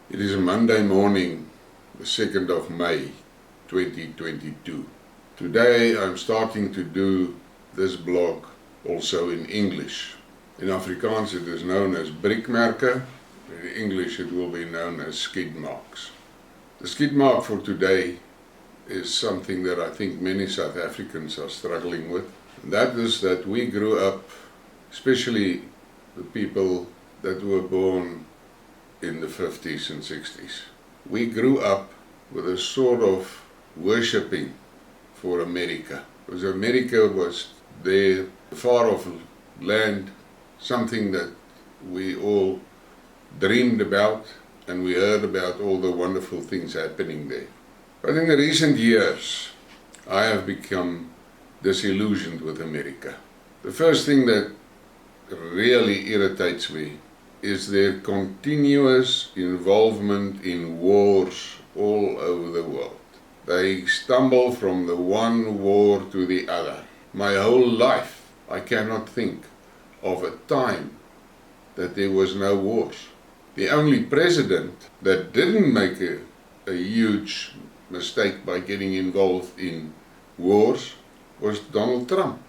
It is a Monday morning, the 2nd of May 2022. Today I'm starting to do this blog also in English. In Afrikaans it is known as Briekmerke. In English it will be known as Skidmarks. The skidmark for today is something that I think many South Africans are struggling with. And that is that we grew up, especially the people that were born in the 50s and 60s. We grew up with a sort of worshipping for America. Because America was their far off land, something that we all dreamed about, and we heard about all the wonderful things happening there. But in the recent years, I have become disillusioned with America. The first thing that really irritates me is their continuous involvement in wars all over the world. They stumble from the one war to the other. My whole life, I cannot think of a time that there was no wars. The only president that didn't make a huge mistake by getting involved in wars was Donald Trump.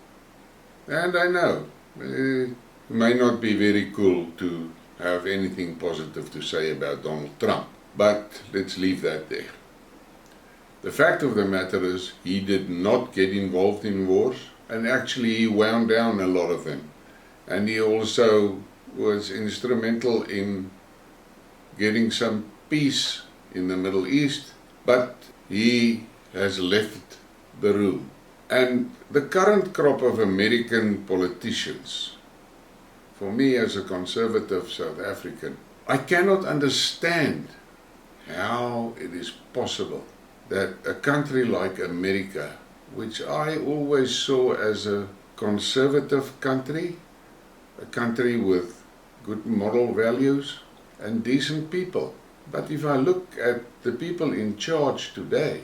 And I know, it may not be very cool to have anything positive to say about Donald Trump, but let's leave that there. The fact of the matter is, he did not get involved in wars, and actually he wound down a lot of them. And he also was instrumental in getting some peace in the Middle East, but he has left the room. And the current crop of American politicians, for me as a conservative South African, I cannot understand how it is possible that a country like America, which I always saw as a conservative country, a country with good moral values and decent people. But if I look at the people in charge today,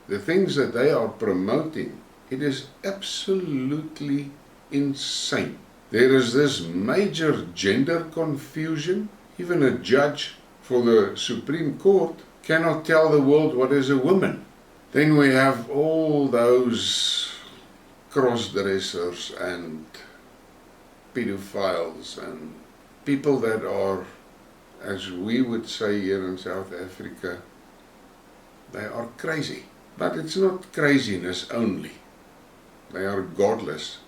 the things that they are promoting, it is absolutely insane. There is this major gender confusion. Even a judge for the Supreme Court cannot tell the world what is a woman. Then we have all those cross-dressers and pedophiles and people that are, as we would say here in South Africa, they are crazy. But it's not craziness only. They are godless.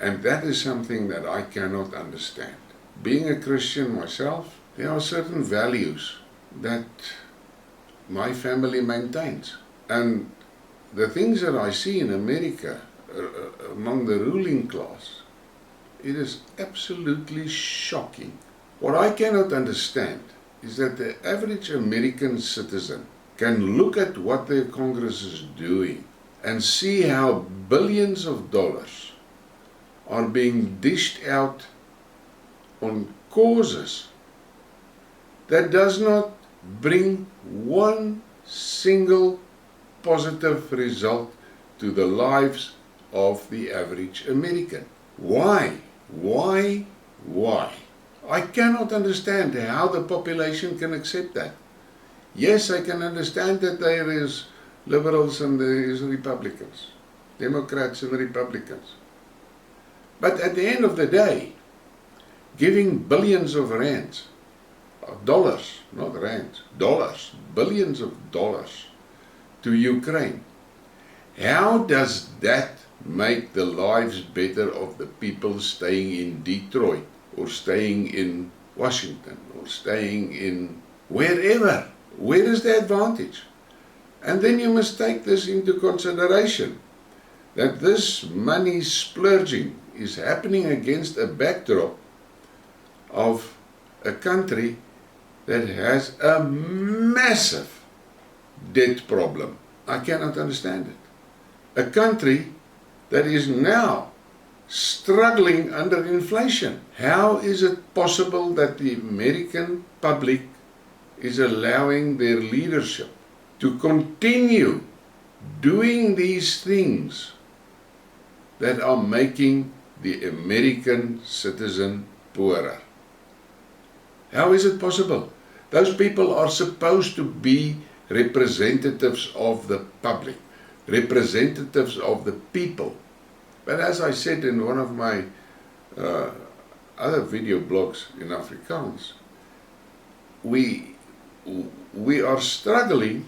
And that is something that I cannot understand. Being a Christian myself, there are certain values that my family maintains. And the things that I see in America among the ruling class, it is absolutely shocking. What I cannot understand is that the average American citizen can look at what their Congress is doing and see how billions of dollars are being dished out on causes that does not bring one single positive result to the lives of the average American. Why? Why? Why? I cannot understand how the population can accept that. Yes, I can understand that there is liberals and there is Republicans, Democrats and Republicans. But at the end of the day, giving billions of rands, dollars, not rands, dollars, billions of dollars to Ukraine, how does that make the lives better of the people staying in Detroit or staying in Washington or staying in wherever? Where is the advantage? And then you must take this into consideration, that this money splurging is happening against a backdrop of a country that has a massive debt problem. I cannot understand it. A country that is now struggling under inflation. How is it possible that the American public is allowing their leadership to continue doing these things that are making the American citizen poorer? How is it possible Those people are supposed to be representatives of the public, representatives of the people. But as I said in one of my other video blogs in Afrikaans, we are struggling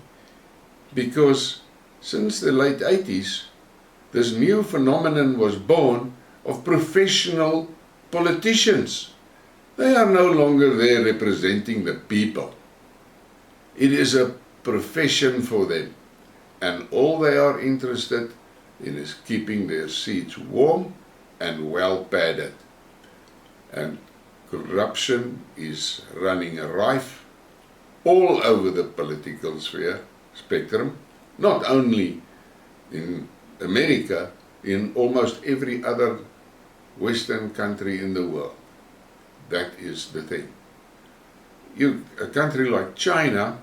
because since the late 80s, this new phenomenon was born of professional politicians. They are no longer there representing the people. It is a profession for them, and all they are interested in is keeping their seats warm and well padded. And corruption is running rife all over the political spectrum, not only in America, in almost every other Western country in the world. That is the thing. A country like China,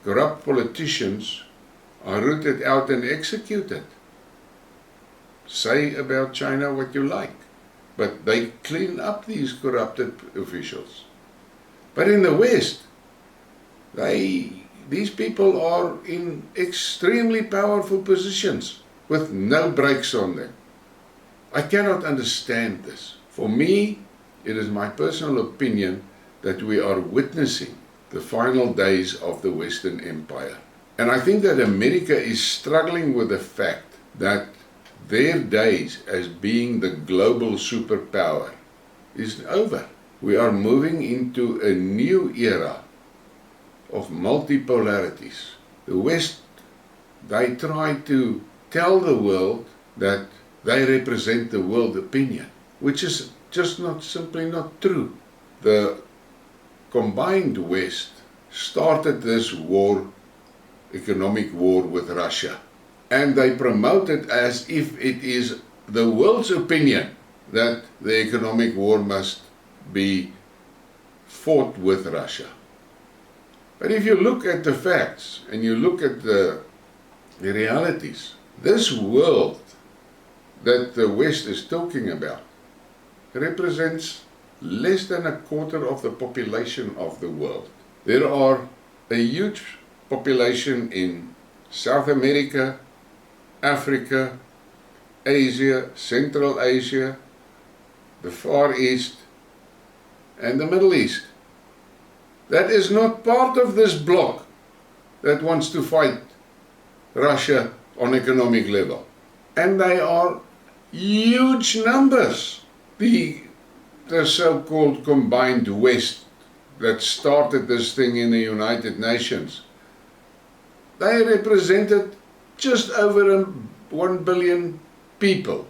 corrupt politicians are rooted out and executed. Say about China what you like, but they clean up these corrupted officials. But in the West, these people are in extremely powerful positions with no brakes on them. I cannot understand this. For me, it is my personal opinion that we are witnessing the final days of the Western Empire. And I think that America is struggling with the fact that their days as being the global superpower is over. We are moving into a new era of multipolarities. The West, they try to tell the world that they represent the world opinion, which is just simply not true. The combined West started this war, economic war with Russia, and they promote it as if it is the world's opinion that the economic war must be fought with Russia. But if you look at the facts and you look at the realities, this world that the West is talking about represents less than a quarter of the population of the world. There are a huge population in South America, Africa, Asia, Central Asia, the Far East, and the Middle East. That is not part of this bloc that wants to fight Russia on economic level. And they are huge numbers. The so-called combined West that started this thing in the United Nations, they represented just over 1 billion people.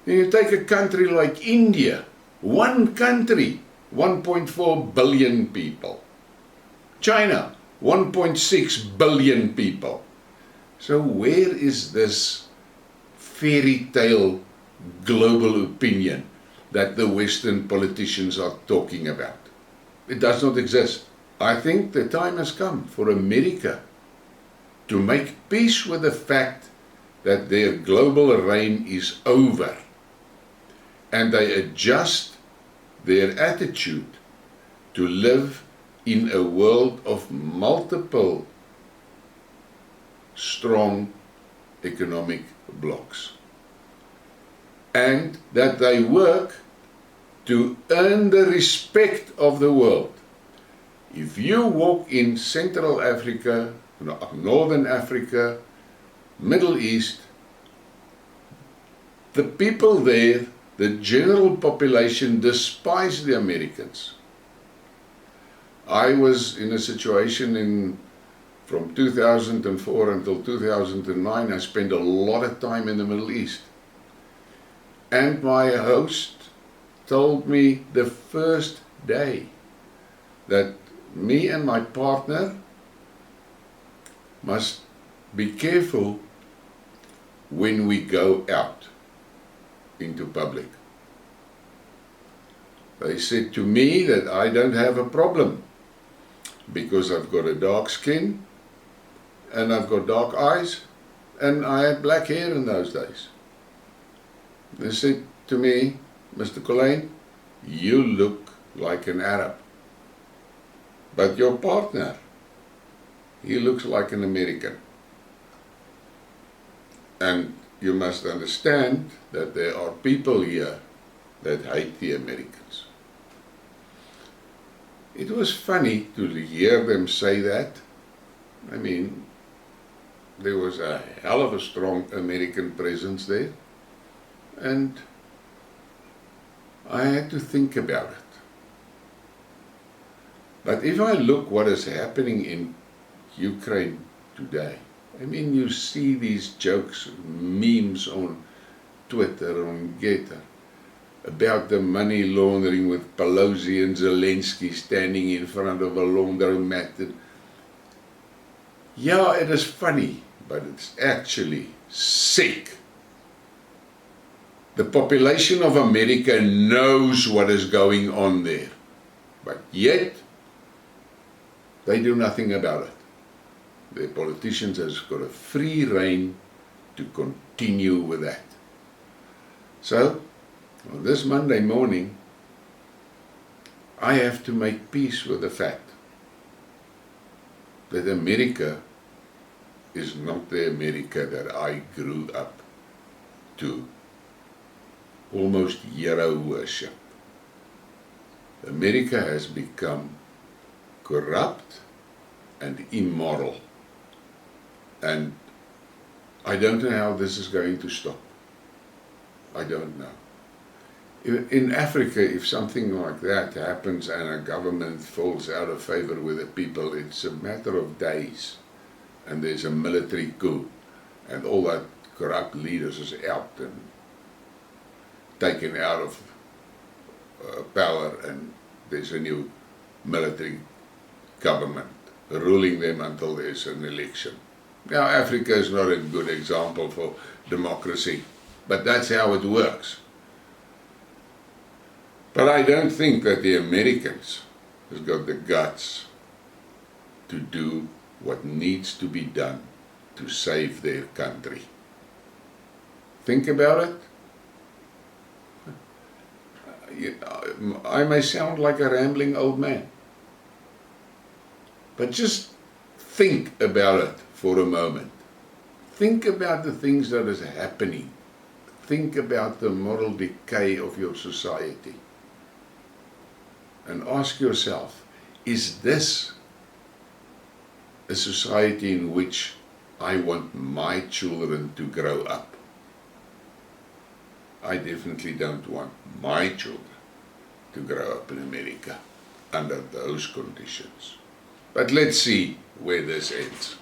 And you take a country like India, one country, 1.4 billion people. China, 1.6 billion people. So where is this fairy tale global opinion that the Western politicians are talking about? It does not exist. I think the time has come for America to make peace with the fact that their global reign is over, and they adjust their attitude to live in a world of multiple strong economic blocs, and that they work to earn the respect of the world. If you walk in Central Africa, Northern Africa, Middle East, the people there, the general population, despise the Americans. I was in a situation from 2004 until 2009, I spent a lot of time in the Middle East. And my host told me the first day that me and my partner must be careful when we go out into public. They said to me that I don't have a problem because I've got a dark skin and I've got dark eyes and I had black hair in those days. They said to me, Mr. Collane, you look like an Arab. But your partner, he looks like an American. And you must understand that there are people here that hate the Americans. It was funny to hear them say that. I mean, there was a hell of a strong American presence there. And I had to think about it. But if I look what is happening in Ukraine today, I mean, you see these jokes, memes on Twitter, on Getter, about the money laundering with Pelosi and Zelensky standing in front of a laundromat. Yeah, it is funny, but it's actually sick. The population of America knows what is going on there, but yet they do nothing about it. The politicians have got a free rein to continue with that. So, on this Monday morning, I have to make peace with the fact that America is not the America that I grew up to. Almost hero worship. America has become corrupt and immoral. And I don't know how this is going to stop. I don't know. In Africa, if something like that happens and a government falls out of favor with the people, it's a matter of days. And there's a military coup. And all that corrupt leaders is out and taken out of power, and there's a new military government ruling them until there's an election. Now, Africa is not a good example for democracy, but that's how it works. But I don't think that the Americans have got the guts to do what needs to be done to save their country. Think about it. I may sound like a rambling old man, but just think about it for a moment. Think about the things that is happening. Think about the moral decay of your society. And ask yourself, is this a society in which I want my children to grow up? I definitely don't want my children to grow up in America under those conditions. But let's see where this ends.